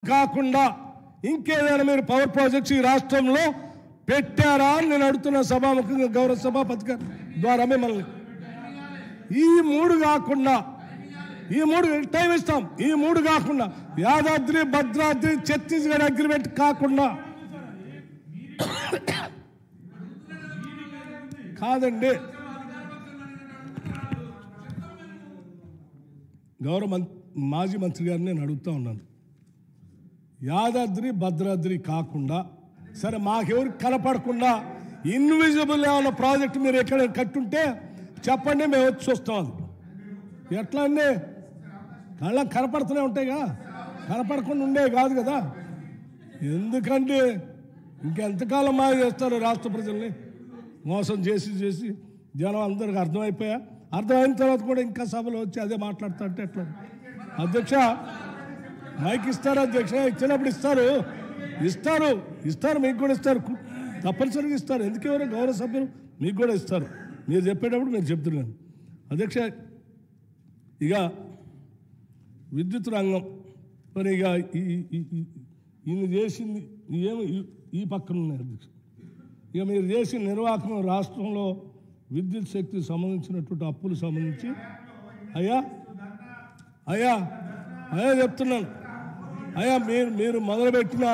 కాకుండా ఇంకేదైనా మీరు పవర్ ప్రాజెక్ట్స్ ఈ రాష్ట్రంలో పెట్టారా అని నేను అడుగుతున్న సభాముఖంగా గౌరవ సభాపతి గారి ద్వారా మిమ్మల్ని. ఈ మూడు కాకుండా, ఈ మూడు టైం ఇస్తాం, ఈ మూడు కాకుండా యాదాద్రి, భద్రాద్రి, ఛత్తీస్గఢ్ అగ్రిమెంట్ కాకుండా కాదండి. గౌరవ మాజీ మంత్రి గారిని నేను అడుగుతూ ఉన్నాను, యాదాద్రి, భద్రాద్రి కాకుండా సరే మాకెవరికి కనపడకుండా ఇన్విజిబుల్ ఏమైనా ప్రాజెక్ట్ మీరు ఎక్కడ కట్టుంటే చెప్పండి, మేము వచ్చి చూస్తాం. అది ఎట్లా అండి? కళ్ళకి కనపడుతూనే ఉంటాయిగా, కనపడకుండా ఉండే కాదు కదా. ఎందుకంటే ఇంకెంతకాలం మాయ చేస్తారు రాష్ట్ర ప్రజల్ని మోసం చేసి చేసి జనం అందరికి అర్థమైన తర్వాత కూడా ఇంకా సభలో వచ్చి అదే మాట్లాడుతుంటే ఎట్లా? అధ్యక్ష మైక్ ఇస్తారు, అధ్యక్ష ఇచ్చినప్పుడు ఇస్తారు మీకు కూడా ఇస్తారు, తప్పనిసరిగా ఇస్తారు. ఎందుకెవరో గౌరవ సభ్యులు మీకు కూడా ఇస్తారు, మీరు చెప్పేటప్పుడు నేను చెప్తున్నాను. అధ్యక్ష ఇక విద్యుత్ రంగం మరి ఇక ఈయన చేసింది ఏమి ఈ పక్కన ఉన్నాయి అధ్యక్ష. ఇక మీరు చేసిన నిర్వాహకం రాష్ట్రంలో విద్యుత్ శక్తికి సంబంధించినటువంటి అప్పులు సంబంధించి అయ్యా చెప్తున్నాను అయ్యా, మీరు మొదలుపెట్టిన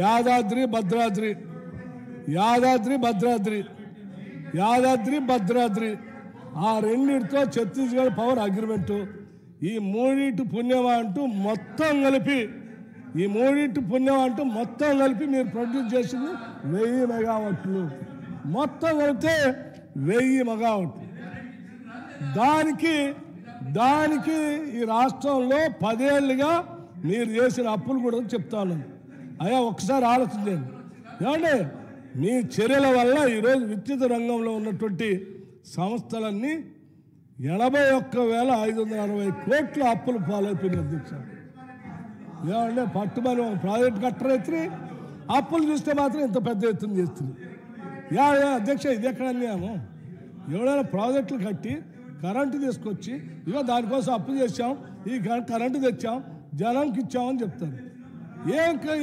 యాదాద్రి భద్రాద్రి ఆ రెండింటితో ఛత్తీస్గఢ్ పవర్ అగ్రిమెంటు, ఈ మూడింటి పుణ్యమా అంటూ మొత్తం కలిపి మీరు ప్రొడ్యూస్ చేసింది 1000 మెగావాట్లు, మొత్తం కలిపితే 1000 మెగావాట్లు. దానికి ఈ రాష్ట్రంలో 10 ఏళ్ళుగా మీరు చేసిన అప్పులు కూడా చెప్తా ఉన్నాను. అయ్యా ఒకసారి ఆలోచించండి. ఏమంటే మీ చర్యల వల్ల ఈరోజు విద్యుత్ రంగంలో ఉన్నటువంటి సంస్థలన్నీ 81,560 కోట్ల అప్పులు పాలైపోయినాయి అధ్యక్ష. ఏమంటే పట్టుమని ఒక ప్రాజెక్ట్ కట్టరైతే అప్పులు చూస్తే మాత్రం ఇంత పెద్ద ఎత్తున చేస్తుంది. అధ్యక్ష ఇది ఎక్కడ అన్యాము? ఎవడైనా ప్రాజెక్టులు కట్టి కరెంటు తీసుకొచ్చి ఇగో దానికోసం అప్పు చేసాం, ఈ కరెంటు తెచ్చాం, జనంకి ఇచ్చామని చెప్తారు.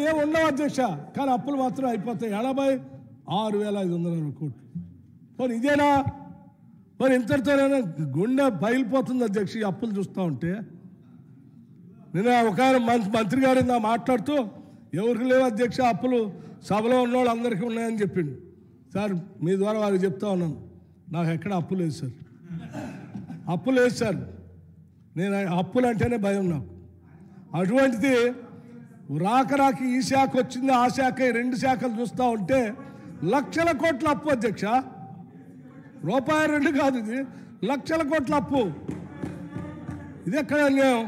ఏం ఉండవు అధ్యక్ష, కానీ అప్పులు మాత్రం అయిపోతాయి 86,560 కోట్లు. మరి ఇదేనా? మరి ఇంతటితోనే గుండె బయలుపోతుంది అధ్యక్ష ఈ అప్పులు చూస్తూ ఉంటే. నేను ఒక మంత్రి గారు నా మాట్లాడుతూ ఎవరికి లేవు అధ్యక్ష అప్పులు, సభలో ఉన్న వాళ్ళు అందరికీ ఉన్నాయని చెప్పిండు. సార్ మీ ద్వారా వారికి చెప్తా ఉన్నాను, నాకు ఎక్కడ అప్పు లేదు సార్. నేను అప్పులు అంటేనే భయం నాకు. అటువంటిది రాక ఈ శాఖ వచ్చింది, ఆ శాఖ, ఈ 2 శాఖలు చూస్తూ ఉంటే లక్షల కోట్ల అప్పు అధ్యక్ష. రూపాయి 2 కాదు, ఇది లక్షల కోట్ల అప్పు. ఇది ఎక్కడ అన్యాయం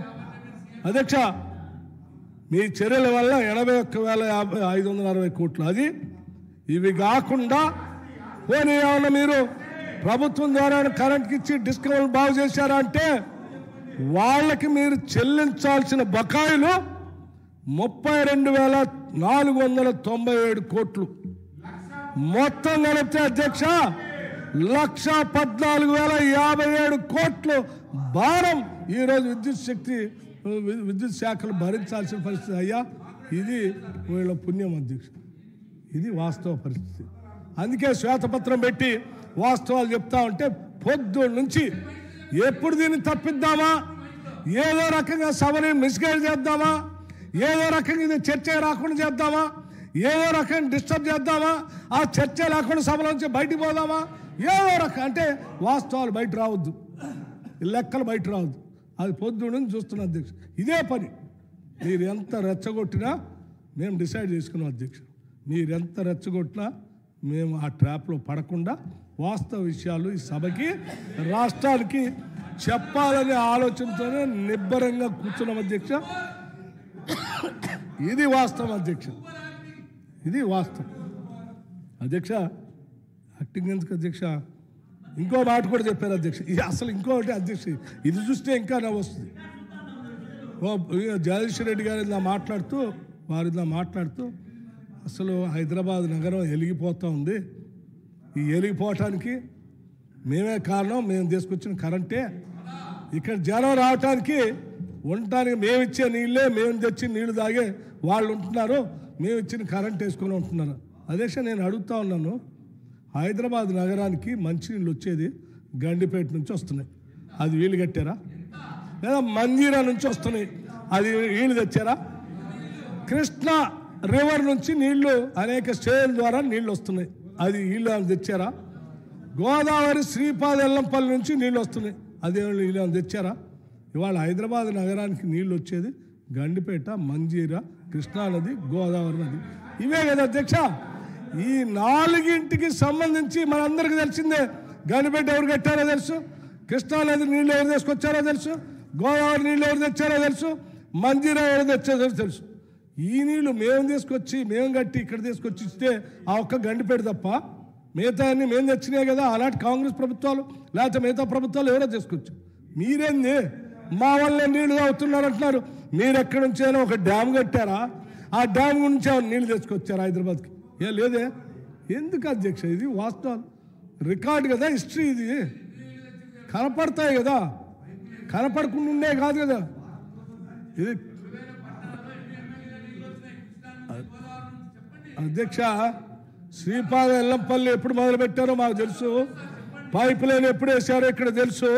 అధ్యక్ష? మీ చర్యల వల్ల 81,560 కోట్లు. అది ఇవి కాకుండా పోనీ ఏమన్నా మీరు ప్రభుత్వం ద్వారా కరెంట్కి ఇచ్చి డిస్కౌంట్ బాగు చేశారా అంటే వాళ్ళకి మీరు చెల్లించాల్సిన బకాయిలు 32,497 కోట్లు. మొత్తం కలిపితే అధ్యక్ష 1,14,057 కోట్లు భారం ఈరోజు విద్యుత్ శాఖలు భరించాల్సిన పరిస్థితి. అయ్యా ఇది వీళ్ళ పుణ్యం అధ్యక్ష, ఇది వాస్తవ పరిస్థితి. అందుకే శ్వేతపత్రం పెట్టి వాస్తవాలు చెప్తా ఉంటే పొద్దున్న నుంచి ఎప్పుడు దీన్ని తప్పిద్దామా, ఏదో రకంగా సభని మిస్గైడ్ చేద్దామా, ఏదో రకంగా ఇది చర్చ రాకుండా చేద్దామా, ఏదో రకంగా డిస్టర్బ్ చేద్దామా, ఆ చర్చ లేకుండా సభలోంచి బయటికి పోదామా, ఏదో రకం అంటే వాస్తవాలు బయట రావద్దు, లెక్కలు బయట రావద్దు. అది పొద్దున్న నుంచి చూస్తున్న అధ్యక్ష ఇదే పని. మీరు ఎంత రెచ్చగొట్టినా మేము డిసైడ్ చేసుకున్నాం అధ్యక్ష, మీరు ఎంత రెచ్చగొట్టినా మేము ఆ ట్రాప్లో పడకుండా వాస్తవ విషయాలు ఈ సభకి రాష్ట్రానికి చెప్పాలనే ఆలోచనతోనే నిబ్బరంగా కూర్చున్నాం అధ్యక్ష. ఇది వాస్తవం అధ్యక్ష, ఇది వాస్తవం అధ్యక్ష. యాక్టింగ్ ఎందుకు అధ్యక్ష? ఇంకో మాట కూడా చెప్పారు అధ్యక్ష. ఇది అసలు ఇంకోటి అధ్యక్ష, ఇది చూస్తే ఇంకా నవ్వు వస్తుంది. జగదీశ్వర్ రెడ్డి గారు ఇలా మాట్లాడుతూ అసలు హైదరాబాద్ నగరం వెలిగిపోతూ ఉంది, ఈ వెలిగిపోవటానికి మేమే కారణం, మేము తీసుకొచ్చిన కరెంటే, ఇక్కడ జనం రావటానికి ఉండటానికి మేము ఇచ్చే నీళ్ళే మేము తెచ్చి నీళ్లు తాగే వాళ్ళు ఉంటున్నారు, మేము ఇచ్చిన కరెంట్ వేసుకొని ఉంటున్నారు. అధ్యక్ష, నేను అడుగుతా ఉన్నాను, హైదరాబాద్ నగరానికి మంచినీళ్ళు వచ్చేది గండిపేట నుంచి వస్తున్నాయి, అది వీళ్ళు కట్టారా? లేదా మంజీరా నుంచి వస్తున్నాయి, అది వీళ్ళు తెచ్చారా? కృష్ణా రివర్ నుంచి నీళ్లు అనేక స్టేల ద్వారా నీళ్లు వస్తున్నాయి, అది వీళ్ళు తెచ్చారా? గోదావరి శ్రీపాద ఎల్లంపల్లి నుంచి నీళ్ళు వస్తున్నాయి, అదే వీళ్ళు తెచ్చారా? ఇవాళ హైదరాబాద్ నగరానికి నీళ్ళు వచ్చేది గండిపేట, మంజీరా, కృష్ణానది, గోదావరి నది, ఇవే కదా అధ్యక్ష. ఈ నాలుగింటికి సంబంధించి మనందరికీ తెలిసిందే. గండిపేట ఎవరు కట్టారో తెలుసు, కృష్ణానది నీళ్ళు ఎవరు తీసుకొచ్చారో తెలుసు, గోదావరి నీళ్ళు ఎవరు తెచ్చారో తెలుసు, మంజీరా ఎవరు తెచ్చారో తెలుసు. ఈ నీళ్లు మేము తీసుకొచ్చి మేము కట్టి ఇక్కడ తీసుకొచ్చి ఇస్తే ఆ ఒక్క గండిపేట తప్ప మిగతా అన్ని మేము తెచ్చినాయి కదా. అలాంటి కాంగ్రెస్ ప్రభుత్వాలు లేకపోతే మిగతా ప్రభుత్వాలు ఎవరో తీసుకొచ్చు. మీరేంది మా వల్లే నీళ్లు తాగుతున్నారు అంటున్నారు. మీరు ఎక్కడి నుంచైనా ఒక డ్యామ్ కట్టారా? ఆ డ్యామ్ నుంచి నీళ్ళు తీసుకొచ్చారు హైదరాబాద్కి? ఏ లేదే. ఎందుకు అధ్యక్ష? ఇది వాస్తవాలు, రికార్డు కదా, హిస్టరీ. ఇది కనపడతాయి కదా, కనపడకుండా ఉండే కాదు కదా. ఇది అధ్యక్ష, శ్రీపాద ఎల్లంపల్లి ఎప్పుడు మొదలుపెట్టారో మాకు తెలుసు, పైప్ లైన్ ఎప్పుడు వేసారో ఇక్కడ తెలుసు,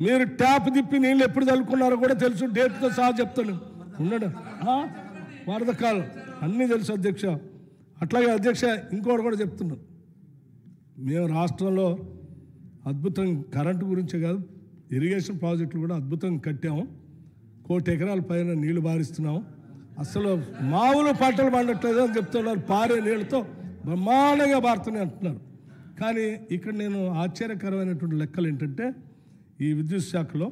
మీరు ట్యాప్ తిప్పి నీళ్ళు ఎప్పుడు చల్లుకున్నారో కూడా తెలుసు, డేట్తో సహా చెప్తాను. ఉండడం వరద కాలం అన్నీ తెలుసు అధ్యక్ష. అట్లాగే అధ్యక్ష, ఇంకోటి కూడా చెప్తున్నాను, మేము రాష్ట్రంలో అద్భుతం కరెంటు గురించే కాదు, ఇరిగేషన్ ప్రాజెక్టులు కూడా అద్భుతంగా కట్టాము. 1 కోటి ఎకరాల పైన నీళ్లు బారిస్తున్నాము. అసలు మామూలు పంటలు పండట్లేదు అని చెప్తున్నారు, పారే నీళ్ళతో బ్రహ్మాండంగా బారుతున్నాయి అంటున్నారు. కానీ ఇక్కడ నేను ఆశ్చర్యకరమైనటువంటి లెక్కలు ఏంటంటే, ఈ విద్యుత్ శాఖలో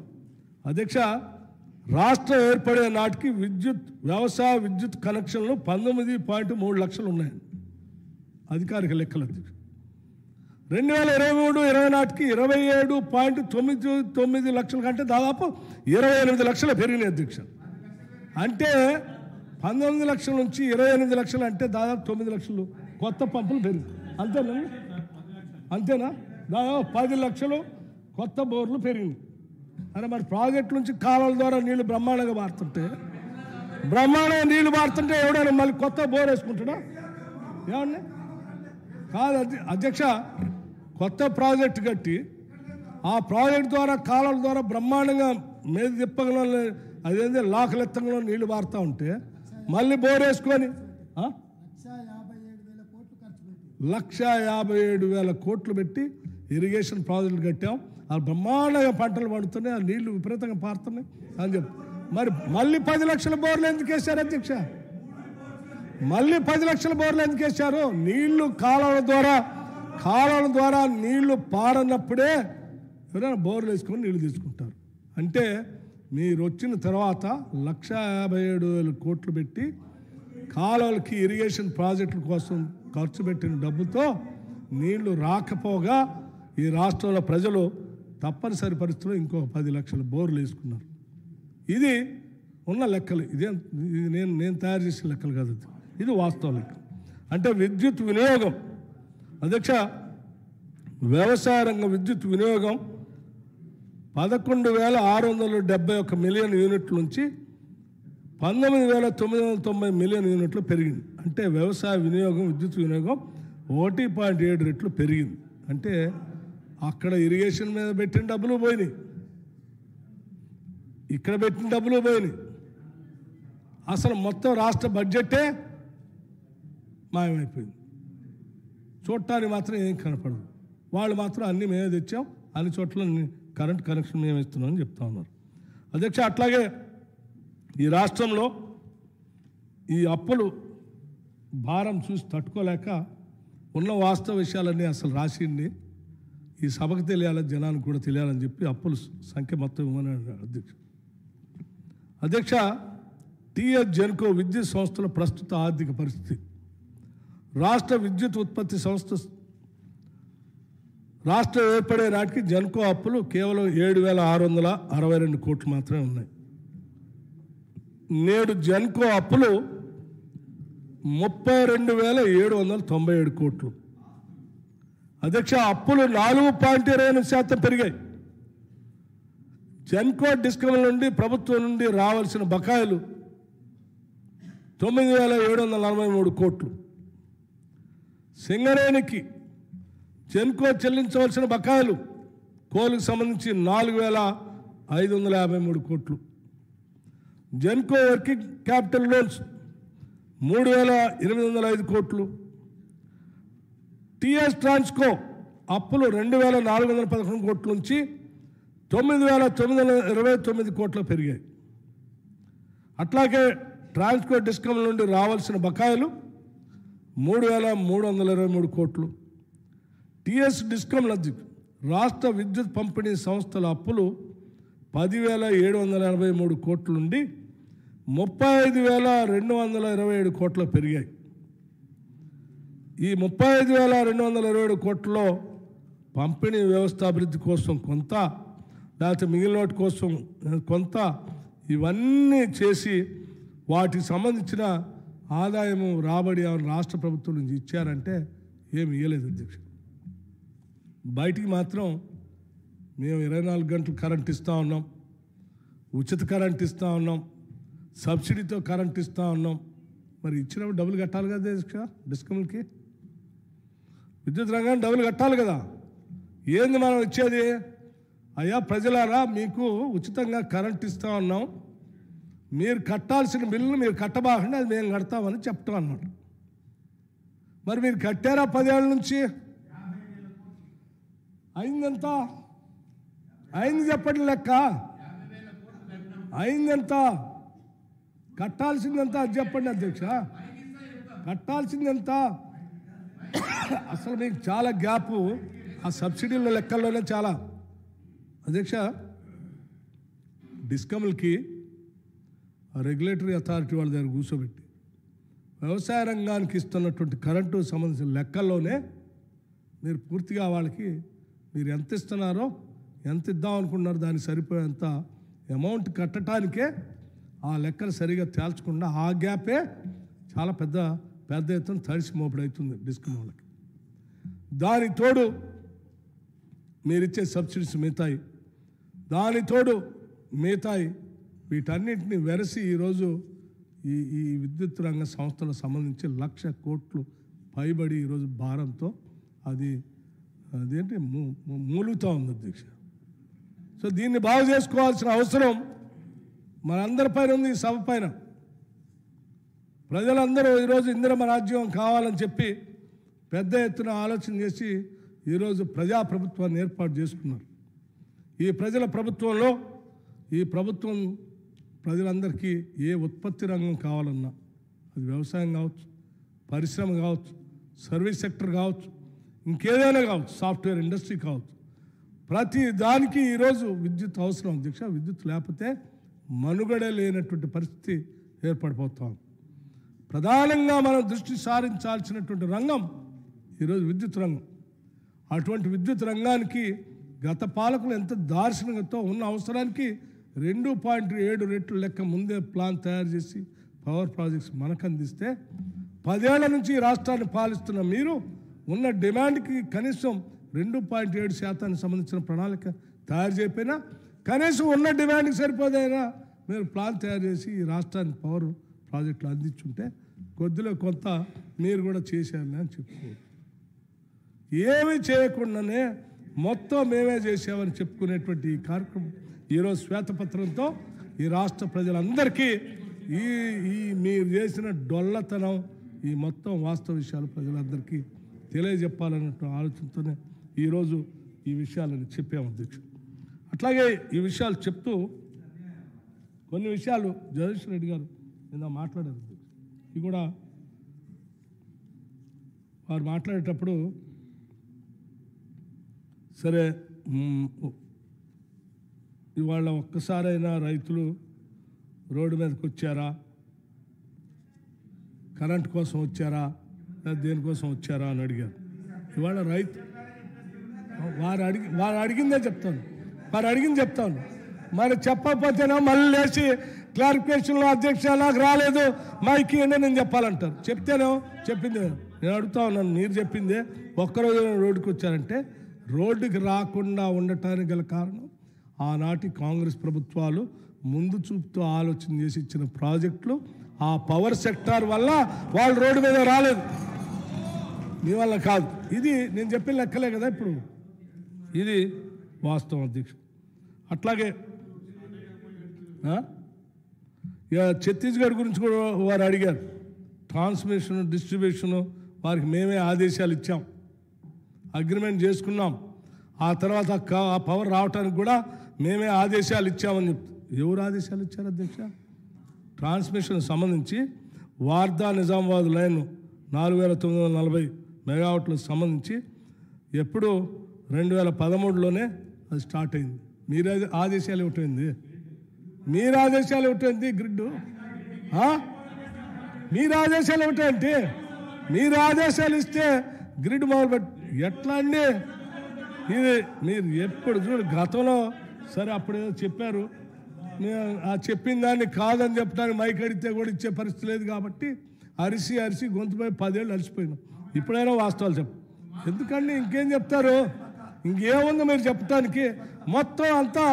అధ్యక్ష, రాష్ట్రం ఏర్పడే నాటికి వ్యవసాయ విద్యుత్ కనెక్షన్లు 19.3 లక్షలు ఉన్నాయి అధికారిక లెక్కలు అధ్యక్ష. 2023-24 నాటికి 27.99 లక్షల కంటే దాదాపు 28 లక్షలు పెరిగినాయి అధ్యక్ష. అంటే 19 లక్షల నుంచి 28 లక్షలు అంటే దాదాపు 9 లక్షలు కొత్త పంపులు పెరిగింది. అంతేనా? దాదాపు 10 లక్షలు కొత్త బోర్లు పెరిగింది. అంటే మరి ప్రాజెక్టు నుంచి కాలువల ద్వారా నీళ్లు బ్రహ్మాండంగా మారుతుంటే ఎవడైనా మళ్ళీ కొత్త బోర్ వేసుకుంటాడా? ఏమన్నా కాదు అధ్యక్ష. కొత్త ప్రాజెక్టు కట్టి ఆ ప్రాజెక్టు ద్వారా కాలువల ద్వారా బ్రహ్మాండంగా మీద తిప్పగల అదేంటి లాకలెత్తంలో నీళ్లు మారుతూ ఉంటే మళ్ళీ బోర్ వేసుకొని 1,57,000 కోట్లు పెట్టి ఇరిగేషన్ ప్రాజెక్టులు కట్టాం. ఆ బ్రహ్మాండంగా పంటలు పండుతున్నాయి, ఆ నీళ్లు విపరీతంగా పారుతున్నాయి అని చెప్పి మరి మళ్ళీ 10 లక్షల బోర్లు ఎందుకు వేశారు అధ్యక్ష? మళ్ళీ 10 లక్షల బోర్లు ఎందుకు వేశారు? నీళ్లు కాలువల ద్వారా నీళ్లు పారనప్పుడే ఎవరైనా బోర్లు వేసుకొని నీళ్లు తీసుకుంటారు. అంటే మీరు వచ్చిన తర్వాత 1,57,000 కోట్లు పెట్టి కాలువలకి ఇరిగేషన్ ప్రాజెక్టుల కోసం ఖర్చు పెట్టిన డబ్బుతో నీళ్లు రాకపోగా ఈ రాష్ట్రంలో ప్రజలు తప్పనిసరి పరిస్థితుల్లో ఇంకొక 10 లక్షల బోర్లు వేసుకున్నారు. ఇది ఉన్న లెక్కలు, ఇది నేను తయారు చేసిన లెక్కలు కాదు, ఇది వాస్తవ లెక్క. అంటే విద్యుత్ వినియోగం అధ్యక్ష, వ్యవసాయ రంగ విద్యుత్ వినియోగం 11,671 మిలియన్ యూనిట్ల నుంచి 19,990 మిలియన్ యూనిట్లు పెరిగింది. అంటే వ్యవసాయ వినియోగం, విద్యుత్ వినియోగం 1.7 రెట్లు పెరిగింది. అంటే అక్కడ ఇరిగేషన్ మీద పెట్టిన డబ్బులు పోయినాయి, ఇక్కడ పెట్టిన డబ్బులు పోయినాయి. అసలు మొత్తం రాష్ట్ర బడ్జెటే మాయమైపోయింది. చూడటానికి మాత్రం ఏం కనపడదు. వాళ్ళు మాత్రం అన్నీ మేమే తెచ్చాం, అన్ని చోట్ల కరెంట్ కనెక్షన్ మేము ఇస్తున్నాం అని చెప్తా ఉన్నారు అధ్యక్ష. అట్లాగే ఈ రాష్ట్రంలో ఈ అప్పులు భారం చూసి తట్టుకోలేక ఉన్న వాస్తవ విషయాలన్నీ అసలు రాసింది ఈ సభకు తెలియాలని, జనానికి కూడా తెలియాలని చెప్పి అప్పుల సంఖ్య మొత్తం ఇవ్వమని అధ్యక్ష. టీఎస్ జెన్కో విద్యుత్ సంస్థల ప్రస్తుత ఆర్థిక పరిస్థితి. రాష్ట్ర విద్యుత్ ఉత్పత్తి సంస్థ రాష్ట్రం ఏర్పడే నాటికి జెన్కో అప్పులు కేవలం 7,662 కోట్లు మాత్రమే ఉన్నాయి. నేడు జెన్కో అప్పులు 32,797 కోట్లు. అధ్యక్ష, అప్పులు 4.28% పెరిగాయి. జెన్కో డిస్కమ్ల నుండి ప్రభుత్వం నుండి రావాల్సిన బకాయిలు 9,743 కోట్లు. సింగరేణికి జెన్కో చెల్లించవలసిన బకాయిలు కోలుకు సంబంధించి 4,553 కోట్లు. జెన్కో వర్కింగ్ క్యాపిటల్ లోన్స్ 3,805 కోట్లు. టీఎస్ ట్రాన్స్కో అప్పులు 2,411 కోట్ల నుంచి 9,929 కోట్లు పెరిగాయి. అట్లాగే ట్రాన్స్కో డిస్కమ్ నుండి రావాల్సిన బకాయిలు 3,323 కోట్లు. టీఎస్ డిస్కమ్ల రాష్ట్ర విద్యుత్ పంపిణీ సంస్థల అప్పులు 10,783 కోట్ల నుండి 35,227 కోట్లు పెరిగాయి. ఈ 35,227 కోట్లలో పంపిణీ వ్యవస్థ అభివృద్ధి కోసం కొంత, లేకపోతే మిగిలిన వాటి కోసం కొంత, ఇవన్నీ చేసి వాటికి సంబంధించిన ఆదాయము రాబడి రాష్ట్ర ప్రభుత్వం నుంచి ఇచ్చారంటే ఏమి ఇవ్వలేదు అధ్యక్ష. బయటికి మాత్రం మేము 24 గంటలు కరెంట్ ఇస్తూ ఉన్నాం, ఉచిత కరెంట్ ఇస్తూ ఉన్నాం, సబ్సిడీతో కరెంట్ ఇస్తూ ఉన్నాం. మరి ఇచ్చినప్పుడు డబ్బులు కట్టాలి కదా అధ్యక్ష, డిస్కమ్లకి విద్యుత్ రంగాన్ని డబ్బులు కట్టాలి కదా. ఏంది మనం ఇచ్చేది? అయ్యా ప్రజలారా, మీకు ఉచితంగా కరెంట్ ఇస్తూ ఉన్నాం, మీరు కట్టాల్సిన బిల్లును మీరు కట్టబాకండి, అది మేము కడతామని చెప్తాం అన్నమాట. మరి మీరు కట్టారా 10 ఏళ్ళ నుంచి? అయిందెంత? అయింది చెప్పండి లెక్క. అయిందెంత? కట్టాల్సిందెంత అది చెప్పండి అధ్యక్ష. కట్టాల్సిందెంత? అసలు మీకు చాలా గ్యాపు ఆ సబ్సిడీల లెక్కల్లోనే చాలా. అధ్యక్ష, డిస్కమ్లకి రెగ్యులేటరీ అథారిటీ వాళ్ళ దగ్గర కూర్చోబెట్టి వ్యవసాయ రంగానికి ఇస్తున్నటువంటి కరెంటు సంబంధించిన లెక్కల్లోనే మీరు పూర్తిగా వాళ్ళకి మీరు ఎంత ఇస్తున్నారో, ఎంత ఇద్దాం అనుకున్నారో దానికి సరిపోయేంత అమౌంట్ కట్టడానికే ఆ లెక్కలు సరిగా తేల్చకుండా ఆ గ్యాపే చాలా పెద్ద ఎత్తున తడిసి మోపడవుతుంది డిస్కమ్ వాళ్ళకి. దానికి తోడు మీరిచ్చే సబ్సిడీస్ మిగతాయి, దాని తోడు మిగతాయి, వీటన్నింటినీ వెరసి ఈరోజు ఈ విద్యుత్ రంగ సంస్థలకు సంబంధించి 1,00,000 కోట్లు పైబడి ఈరోజు భారంతో అదేంటి మూలుగుతూ ఉంది అధ్యక్ష. సో దీన్ని బాగు చేసుకోవాల్సిన అవసరం మనందరిపైన ఉంది. ఈ సభ పైన ప్రజలందరూ ఈరోజు ఇందిరమ్మ రాజ్యం కావాలని చెప్పి పెద్ద ఎత్తున ఆలోచన చేసి ఈరోజు ప్రజాప్రభుత్వాన్ని ఏర్పాటు చేసుకున్నారు. ఈ ప్రజల ప్రభుత్వంలో ఈ ప్రభుత్వం ప్రజలందరికీ ఏ ఉత్పత్తి రంగం కావాలన్నా, అది వ్యవసాయం కావచ్చు, పరిశ్రమ కావచ్చు, సర్వీస్ సెక్టర్ కావచ్చు, ఇంకేదైనా కావచ్చు, సాఫ్ట్వేర్ ఇండస్ట్రీ కావచ్చు, ప్రతి దానికి ఈరోజు విద్యుత్ అవసరం అధ్యక్ష. విద్యుత్ లేకపోతే మనుగడే లేనటువంటి పరిస్థితి ఏర్పడిపోతాం. ప్రధానంగా మనం దృష్టి సారించాల్సినటువంటి రంగం ఈరోజు విద్యుత్ రంగం. అటువంటి విద్యుత్ రంగానికి గత పాలకులు ఎంత దార్శనికతో ఉన్న అవసరానికి 2.7 రెట్లు లెక్క ముందే ప్లాన్ తయారు చేసి పవర్ ప్రాజెక్ట్స్ మనకు అందిస్తే 10 ఏళ్ల నుంచి ఈ రాష్ట్రాన్ని పాలిస్తున్న మీరు ఉన్న డిమాండ్కి కనీసం 2.7% సంబంధించిన ప్రణాళిక తయారు చేయకపోయినా కనీసం ఉన్న డిమాండ్కి సరిపోదైనా మీరు ప్లాన్ తయారు చేసి ఈ రాష్ట్రానికి పవర్ ప్రాజెక్టులు అందించుంటే కొద్దిలో కొంత మీరు కూడా చేశారని అని చెప్పుకోవచ్చు. ఏమీ చేయకుండానే మొత్తం మేమే చేసామని చెప్పుకునేటువంటి ఈ కార్యక్రమం ఈరోజు శ్వేతపత్రంతో ఈ రాష్ట్ర ప్రజలందరికీ ఈ మీరు చేసిన డొల్లతనం, ఈ మొత్తం వాస్తవ విషయాలు ప్రజలందరికీ తెలియజెప్పాలన్నట్టు ఆలోచనతోనే ఈరోజు ఈ విషయాలను చెప్పాము అధ్యక్షుడు. అట్లాగే ఈ విషయాలు చెప్తూ కొన్ని విషయాలు జగదీశ్వర్ రెడ్డి గారు నిన్న మాట్లాడారు. ఇవి కూడా వారు మాట్లాడేటప్పుడు సరే ఇవాళ ఒక్కసారైనా రైతులు రోడ్డు మీదకి వచ్చారా, కరెంట్ కోసం వచ్చారా, దేనికోసం వచ్చారా అని అడిగారు. ఇవాళ రైతు వారు అడిగిందే చెప్తాను, చెప్తాను. మరి చెప్పకపోతేనా మళ్ళీ లేచి క్లారిఫికేషన్లో అధ్యక్ష నాకు రాలేదు మైకి అంటే నేను చెప్పాలంటారు. చెప్తేనే చెప్పింది నేను అడుగుతా ఉన్నాను. మీరు చెప్పిందే ఒక్కరోజు రోడ్డుకి వచ్చారంటే రోడ్డుకి రాకుండా ఉండటానికి గల కారణం ఆనాటి కాంగ్రెస్ ప్రభుత్వాలు ముందు చూపుతో ఆలోచన చేసి ఇచ్చిన ప్రాజెక్టులు. ఆ పవర్ సెక్టార్ వల్ల వాళ్ళు రోడ్డు మీద రాలేదు, మీ వల్ల కాదు. ఇది నేను చెప్పిన లెక్కలే కదా ఇప్పుడు, ఇది వాస్తవం అధ్యక్షుడు. అట్లాగే ఇక ఛత్తీస్గఢ్ గురించి కూడా వారు అడిగారు. ట్రాన్స్మిషన్ డిస్ట్రిబ్యూషను వారికి మేమే ఆదేశాలు ఇచ్చాం, అగ్రిమెంట్ చేసుకున్నాం. ఆ తర్వాత ఆ పవర్ రావడానికి కూడా మేమే ఆదేశాలు ఇచ్చామని చెప్తారు. ఎవరు ఆదేశాలు ఇచ్చారు అధ్యక్ష? ట్రాన్స్మిషన్ సంబంధించి వార్దా నిజామాబాద్ లైన్ 4940 మెగావాట్లకు సంబంధించి ఎప్పుడు 2013లోనే అది స్టార్ట్ అయింది. మీరు ఆదేశాలు ఇవ్వటమైంది, మీరు ఆదేశాలు ఇవ్వటమైంది గ్రిడ్, మీరు ఆదేశాలు ఇవ్వటంటే మీరు ఆదేశాలు ఇస్తే గ్రిడ్ మొదలుపెట్టి ఎట్లా అండి? ఇది మీరు ఎప్పుడు చూడు గతంలో సరే అప్పుడు ఏదో చెప్పారు, ఆ చెప్పిన దాన్ని కాదని చెప్పడానికి మైక్ అడిగితే కూడా ఇచ్చే పరిస్థితి లేదు కాబట్టి అరిసి అరిసి గొంతుపై 10 ఏళ్ళు అలసిపోయినాం. ఇప్పుడైనా వాస్తవాలు చెప్పు, ఎందుకండి ఇంకేం చెప్తారు? ఇంకేముంది మీరు చెప్పడానికి? మొత్తం అంతా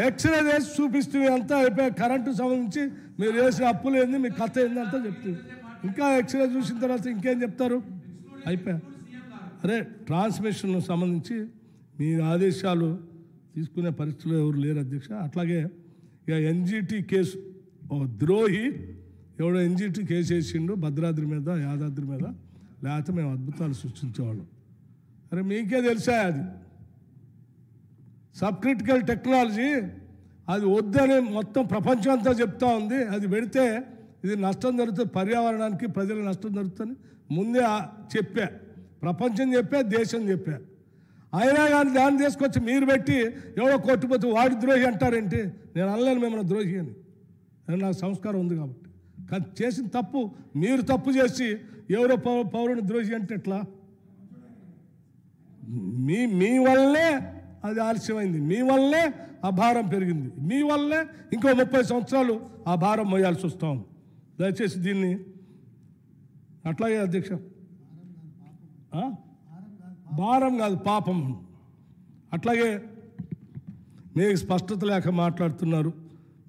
ఎక్స్రే వేసి చూపిస్తుంది, అంతా అయిపోయి కరెంటు సంబంధించి మీరు వేసిన అప్పులు ఏంది, మీ కథ ఏంది అంతా చెప్తుంది. ఇంకా ఎక్స్రే చూసిన తర్వాత ఇంకేం చెప్తారు? అయిపోయా. అరే ట్రాన్స్మిషన్ సంబంధించి మీ ఆదేశాలు తీసుకునే పరిస్థితుల్లో ఎవరు లేరు అధ్యక్ష. అట్లాగే ఇక ఎన్జిటి కేసు, ద్రోహి ఎవడో ఎన్జిటి కేసు వేసిండు భద్రాద్రి మీద యాదాద్రి మీద, లేకపోతే మేము అద్భుతాలు సృష్టించేవాళ్ళం. అరే మీకే తెలుసా అది సబ్ క్రిటికల్ టెక్నాలజీ, అది వద్దని మొత్తం ప్రపంచం అంతా చెప్తా ఉంది. అది పెడితే ఇది నష్టం జరుగుతుంది, పర్యావరణానికి ప్రజలకు నష్టం జరుగుతుంది ముందే చెప్పా, ప్రపంచం చెప్పా, దేశం చెప్పా. అయినా కానీ దాన్ని తీసుకొచ్చి మీరు పెట్టి ఎవడో కొట్టుపోతే వాడి ద్రోహి అంటారేంటి? నేను అనలేను మిమ్మల్ని ద్రోహి అని, నాకు సంస్కారం ఉంది కాబట్టి. కానీ చేసిన తప్పు మీరు తప్పు చేసి ఎవరో పౌరుని ద్రోహి అంటే ఎట్లా? మీ వల్లే అది ఆలస్యమైంది, మీ వల్లే ఆ భారం పెరిగింది, మీ వల్లే ఇంకో 30 సంవత్సరాలు ఆ భారం మోయాల్సి వస్తాం. దయచేసి దీన్ని అట్లాగే అధ్యక్ష, భారం కాదు పాపం. అట్లాగే మీకు స్పష్టత లేక మాట్లాడుతున్నారు,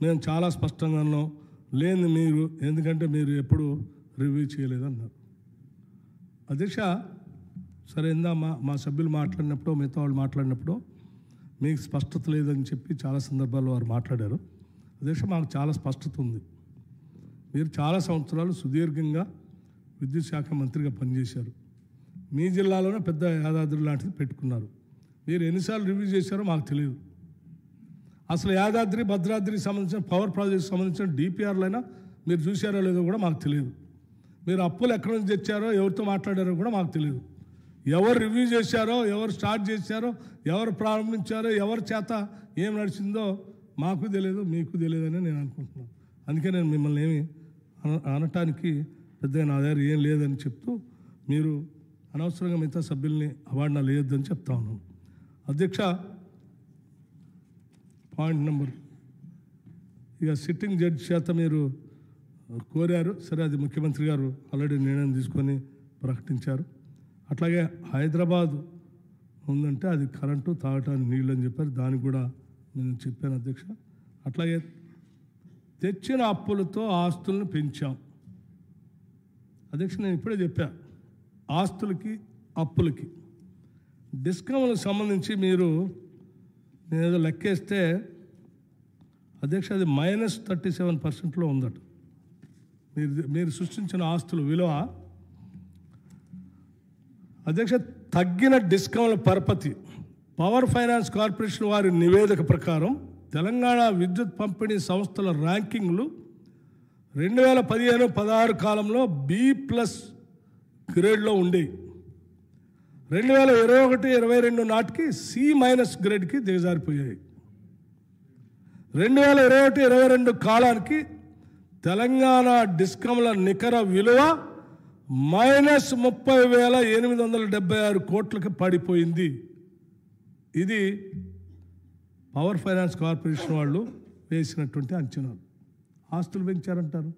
మేము చాలా స్పష్టంగా ఉన్నాం. లేని మీరు, ఎందుకంటే మీరు ఎప్పుడు రివ్యూ చేయలేదన్నారు అధ్యక్ష. సరే ఇందా మా సభ్యులు మాట్లాడినప్పుడు, మిగతా వాళ్ళు మాట్లాడినప్పుడు మీకు స్పష్టత లేదని చెప్పి చాలా సందర్భాల్లో వారు మాట్లాడారు. అధ్యక్ష మాకు చాలా స్పష్టత ఉంది. మీరు చాలా సంవత్సరాలు సుదీర్ఘంగా విద్యుత్ శాఖ మంత్రిగా పనిచేశారు. మీ జిల్లాలోనే పెద్ద యాదాద్రి లాంటిది పెట్టుకున్నారు. మీరు ఎన్నిసార్లు రివ్యూ చేశారో మాకు తెలియదు. అసలు యాదాద్రి భద్రాద్రికి సంబంధించిన పవర్ ప్రాజెక్ట్ సంబంధించిన డిపిఆర్లైనా మీరు చూశారో లేదో కూడా మాకు తెలియదు. మీరు అప్పులు ఎక్కడి నుంచి తెచ్చారో, ఎవరితో మాట్లాడారో కూడా మాకు తెలియదు. ఎవరు రివ్యూ చేశారో, ఎవరు స్టార్ట్ చేశారో, ఎవరు ప్రారంభించారో, ఎవరి చేత ఏం నడిచిందో మాకు తెలియదు, మీకు తెలియదని నేను అనుకుంటున్నాను. అందుకే నేను మిమ్మల్ని ఏమి అనటానికి పెద్దగా నా దగ్గర ఏం లేదని చెప్తూ, మీరు అనవసరంగా మిగతా సభ్యుల్ని అవార్డునా లేదని చెప్తా ఉన్నాను అధ్యక్ష. పాయింట్ నెంబర్, ఇక సిట్టింగ్ జడ్జి చేత మీరు కోరారు, సరే అది ముఖ్యమంత్రి గారు ఆల్రెడీ నిర్ణయం తీసుకొని ప్రకటించారు. అట్లాగే హైదరాబాద్ ఉందంటే అది కరెంటు, తాగటానికి నీళ్ళు అని చెప్పారు, దానికి కూడా నేను చెప్పాను అధ్యక్ష. అట్లాగే తెచ్చిన అప్పులతో ఆస్తులను పెంచాం అధ్యక్ష. నేను ఇప్పుడే చెప్పా, ఆస్తులకి అప్పులకి డిస్కౌంట్లకు సంబంధించి మీరు నేనేదో లెక్కేస్తే అధ్యక్ష అది -37% ఉందట. మీరు సృష్టించిన ఆస్తుల విలువ అధ్యక్ష. తగ్గిన డిస్కౌంట్ల పరపతి పవర్ ఫైనాన్స్ కార్పొరేషన్ వారి నివేదిక ప్రకారం తెలంగాణ విద్యుత్ పంపిణీ సంస్థల ర్యాంకింగ్లు 2015-16 కాలంలో B+ గ్రేడ్లో ఉండేవి. 2021-22 నాటికి C- గ్రేడ్కి దిగజారిపోయాయి. 2021-22 కాలానికి తెలంగాణ డిస్కంల నికర విలువ -30,876 కోట్లకి పడిపోయింది. ఇది పవర్ ఫైనాన్స్ కార్పొరేషన్ వాళ్ళు వేసినటువంటి అంచనాలు. ఆస్తులు పెంచారంటారు,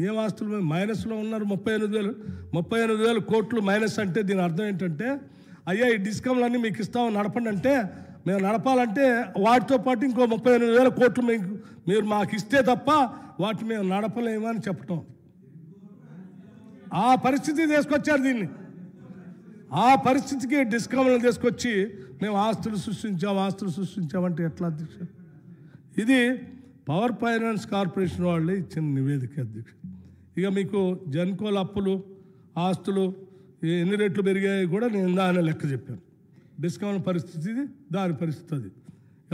ఏం ఆస్తులు మైనస్లో ఉన్నారు? 38,000 కోట్లు మైనస్ అంటే దీని అర్థం ఏంటంటే, అయ్యా ఈ డిస్కౌంట్లన్నీ మీకు ఇస్తామని నడపండి అంటే మేము నడపాలంటే వాటితో పాటు ఇంకో 38,000 కోట్లు మీరు మాకు ఇస్తే తప్ప వాటిని మేము నడపలేమని చెప్పటం. ఆ పరిస్థితి తీసుకొచ్చారు దీన్ని. ఆ పరిస్థితికి డిస్కౌంట్లను తీసుకొచ్చి మేము ఆస్తులు సృష్టించామంటే ఎట్లా అధ్యక్ష? ఇది పవర్ ఫైనాన్స్ కార్పొరేషన్ వాళ్ళే ఇచ్చిన నివేదిక అధ్యక్ష. ఇక మీకు జెన్కోల అప్పులు ఆస్తులు ఎన్ని రెట్లు పెరిగాయి కూడా నేను దాని లెక్క చెప్పాను. డిస్కౌంట్ పరిస్థితి దాని పరిస్థితి అది.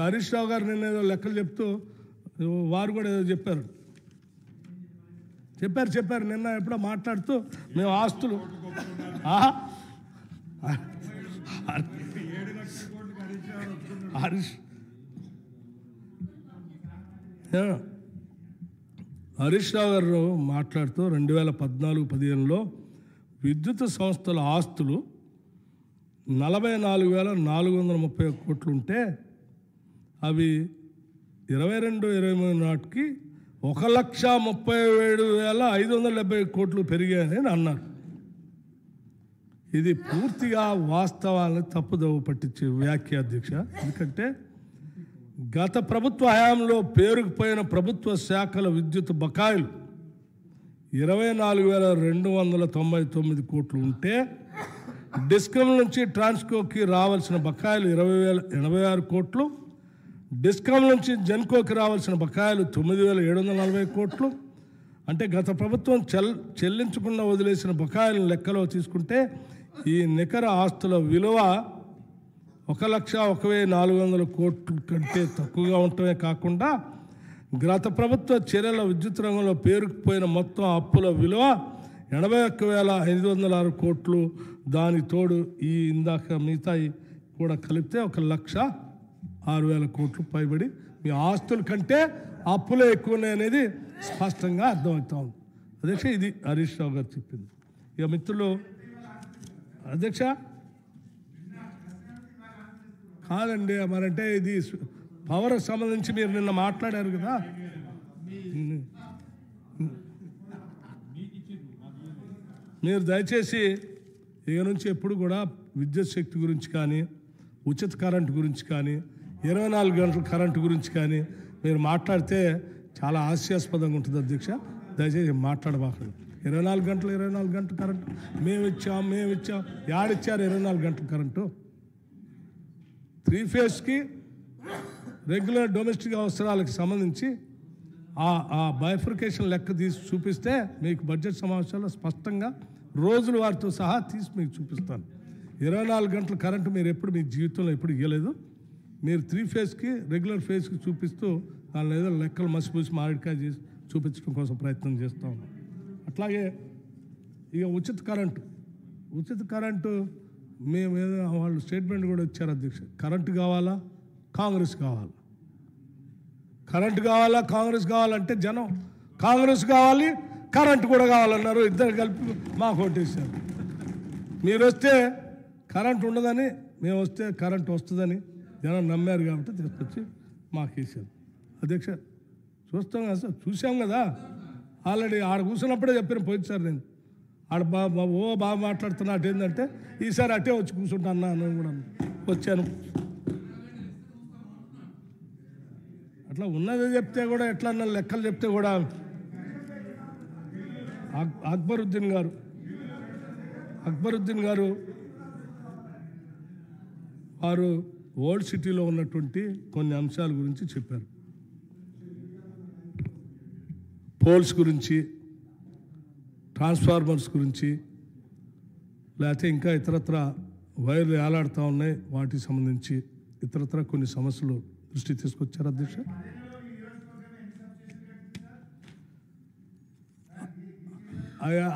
హరీష్ రావు గారు నిన్న ఏదో లెక్కలు చెప్తూ వారు కూడా ఏదో చెప్పారు నిన్న ఎప్పుడో మాట్లాడుతూ మేము ఆస్తులు హరీష్ రావు గారు మాట్లాడుతూ 2014-15లో విద్యుత్ సంస్థల ఆస్తులు 44,430 కోట్లు ఉంటే అవి 22-23 నాటికి 1,37,570 కోట్లు పెరిగాయని అన్నారు. ఇది పూర్తిగా వాస్తవాలను తప్పుదోవ పట్టించే వ్యాఖ్య అధ్యక్ష. ఎందుకంటే గత ప్రభుత్వ హయాంలో పేరుకుపోయిన ప్రభుత్వ శాఖల విద్యుత్ బకాయిలు 24,299 కోట్లు ఉంటే డిస్కమ్ నుంచి ట్రాన్స్కోకి రావాల్సిన బకాయిలు 20,086 కోట్లు, డిస్కమ్ నుంచి జెన్కోకి రావాల్సిన బకాయిలు 9,740 కోట్లు. అంటే గత ప్రభుత్వం చెల్లించకుండా వదిలేసిన బకాయిలను లెక్కలో తీసుకుంటే ఈ నికర ఆస్తుల విలువ 1,01,400 కోట్ల కంటే తక్కువగా ఉండటమే కాకుండా గత ప్రభుత్వ చర్యల విద్యుత్ రంగంలో పేరుకుపోయిన మొత్తం అప్పుల విలువ 81,506 కోట్లు. దాని తోడు ఈ ఇందాక మిగతాయి కూడా కలిపితే 1,06,000 కోట్లు పైబడి మీ ఆస్తుల కంటే అప్పులే ఎక్కువ ఉన్నాయనేది స్పష్టంగా అర్థమవుతా ఉంది అధ్యక్ష. ఇది హరీష్ రావు గారు చెప్పింది. ఇక మిత్రులు అధ్యక్ష కాదండి మరంటే ఇది పవర్కి సంబంధించి మీరు నిన్న మాట్లాడారు కదా. మీరు దయచేసి ఇక నుంచి ఎప్పుడు కూడా విద్యుత్ శక్తి గురించి కానీ ఉచిత కరెంటు గురించి కానీ 24 గంటల కరెంటు గురించి కానీ మీరు మాట్లాడితే చాలా హాస్యాస్పదంగా ఉంటుంది అధ్యక్ష. దయచేసి మాట్లాడబాకండి. 24 గంటలు కరెంటు మేము ఇచ్చాం యాడిచ్చారు 24 గంటల కరెంటు? 3 ఫేజ్కి రెగ్యులర్ డొమెస్టిక్ అవసరాలకు సంబంధించి ఆ బైఫర్కేషన్ లెక్క తీసి చూపిస్తే మీకు బడ్జెట్ సమావేశాల్లో స్పష్టంగా రోజుల వారితో సహా తీసి మీకు చూపిస్తాను. 24 గంటల కరెంటు మీరు ఎప్పుడు మీ జీవితంలో ఎప్పుడు ఇవ్వలేదు. మీరు 3 ఫేజ్కి రెగ్యులర్ ఫేజ్కి చూపిస్తూ దాని ఏదో లెక్కలు మసిపూసి మామిడికాయ చేసి చూపించడం కోసం ప్రయత్నం చేస్తూ ఉన్నాం. అట్లాగే ఇక ఉచిత కరెంటు మేము ఏదో వాళ్ళు స్టేట్మెంట్ కూడా ఇచ్చారు అధ్యక్ష. కరెంటు కావాలా కాంగ్రెస్ కావాలంటే జనం కాంగ్రెస్ కావాలి కరెంటు కూడా కావాలన్నారు. ఇద్దరు కలిపి మాకు ఓటేశారు. మీరు వస్తే కరెంటు ఉండదని, మేము వస్తే కరెంటు వస్తుందని జనం నమ్మారు కాబట్టి తీసుకొచ్చి మాకు వేసారు అధ్యక్ష. చూసాం కదా ఆల్రెడీ ఆడ కూర్చున్నప్పుడే చెప్పాను పోయింది నేను ఆడ బాగా మాట్లాడుతున్నా అటు ఏంటంటే ఈసారి అటే వచ్చి కూర్చుంటా అన్నాను కూడా వచ్చాను. అట్లా ఉన్నది చెప్తే కూడా ఎట్లా లెక్కలు చెప్తే కూడా అక్బరుద్దీన్ గారు వారు ఓల్డ్ సిటీలో ఉన్నటువంటి కొన్ని అంశాల గురించి చెప్పారు. పోల్స్ గురించి, ట్రాన్స్ఫార్మర్స్ గురించి, లేకపోతే ఇంకా ఇతరత్ర వైర్లు ఏలాడుతూ ఉన్నాయి వాటికి సంబంధించి ఇతరత్ర కొన్ని సమస్యలు దృష్టి తీసుకొచ్చారు అధ్యక్ష.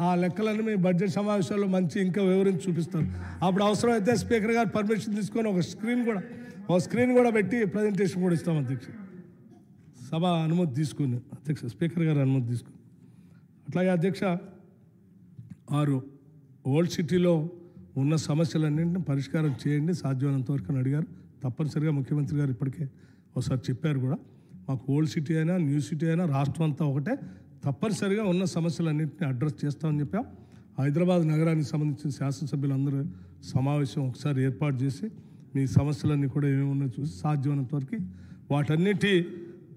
ఆ లెక్కలన్నీ మీ బడ్జెట్ సమావేశాల్లో మంచి ఇంకా వివరించి చూపిస్తారు. అప్పుడు అవసరమైతే స్పీకర్ గారు పర్మిషన్ తీసుకొని ఒక స్క్రీన్ కూడా పెట్టి ప్రజెంటేషన్ కూడా ఇస్తాం అధ్యక్ష. సభ అనుమతి తీసుకుని అధ్యక్ష, స్పీకర్ గారు అనుమతి తీసుకుని. అట్లాగే అధ్యక్ష వారు ఓల్డ్ సిటీలో ఉన్న సమస్యలన్నింటినీ పరిష్కారం చేయండి సాధ్యమైనంత వరకు అని అడిగారు. తప్పనిసరిగా ముఖ్యమంత్రి గారు ఇప్పటికే ఒకసారి చెప్పారు కూడా, మాకు ఓల్డ్ సిటీ అయినా న్యూ సిటీ అయినా రాష్ట్రం అంతా ఒకటే, తప్పనిసరిగా ఉన్న సమస్యలన్నింటినీ అడ్రస్ చేస్తామని చెప్పాం. హైదరాబాద్ నగరానికి సంబంధించిన శాసనసభ్యులందరూ సమావేశం ఒకసారి ఏర్పాటు చేసి మీ సమస్యలన్నీ కూడా ఏమేమి ఉన్నాయో చూసి సాధ్యమైనంత వరకు వాటన్నిటి